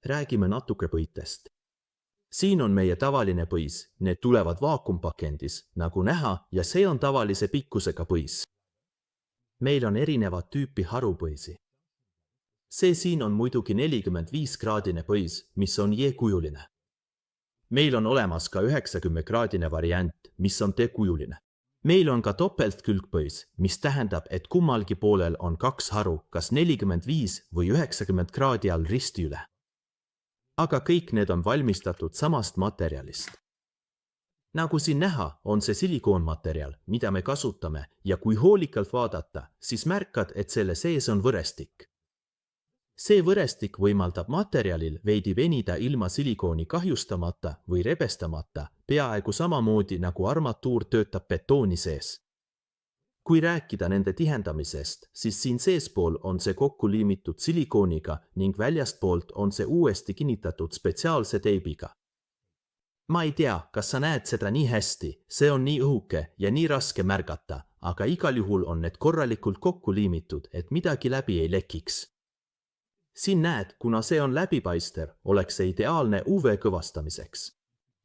Räägime natuke põitest. Siin on meie tavaline põis, need tulevad vaakumpakendis, nagu näha, ja see on tavalise pikkusega põis. Meil on erinevad tüüpi harupõisi. See siin on muidugi 45-kraadine põis, mis on J-kujuline. Meil on olemas ka 90-kraadine variant, mis on T-kujuline. Meil on ka topeltkülgpõis, mis tähendab, et kummalgi poolel on 2 haru, kas 45 või 90 kraadi all risti üle. Aga kõik need on valmistatud samast materjalist. Nagu siin näha, on see silikoonmaterjal, mida me kasutame, ja kui hoolikalt vaadata, siis märkad, et selle sees on võrestik. See võrestik võimaldab materjalil veidi venida ilma silikooni kahjustamata või rebestamata, peaaegu samamoodi nagu armatuur töötab betooni sees. Kui rääkida nende tihendamisest, siis siin seespool on see kokku liimitud silikooniga ning väljastpoolt on see uuesti kinnitatud spetsiaalse teibiga. Ma ei tea, kas sa näed seda nii hästi, see on nii õhuke ja nii raske märgata, aga igal juhul on need korralikult kokku liimitud, et midagi läbi ei lekiks. Siin näed, kuna see on läbipaistev, oleks see ideaalne UV-kõvastamiseks.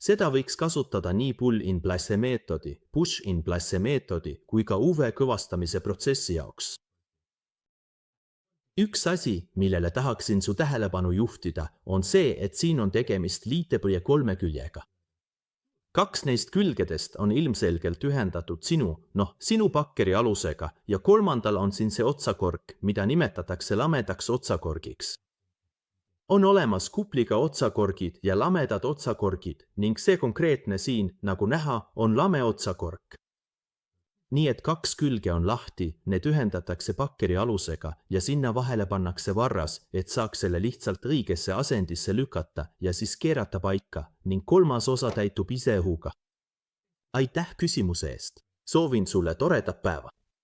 Seda võiks kasutada nii pull-in-place meetodi, push-in-place meetodi kui ka UV-kõvastamise protsessi jaoks. Üks asi, millele tahaksin su tähelepanu juhtida, on see, et siin on tegemist liitepõie 3 küljega. 2 neist külgedest on ilmselgelt ühendatud sinu bakkeri alusega ja 3. on siin see otsakork, mida nimetatakse lamedaks otsakorgiks. On olemas kupliga otsakorgid ja lamedad otsakorgid ning see konkreetne siin, nagu näha, on lame otsakork. Nii et 2 külge on lahti, need ühendatakse bakkeri alusega ja sinna vahele pannakse varras, et saaks selle lihtsalt õigesse asendisse lükata ja siis keerata paika ning 3. osa täitub ise õhuga. Aitäh küsimuse eest! Soovin sulle toredat päeva!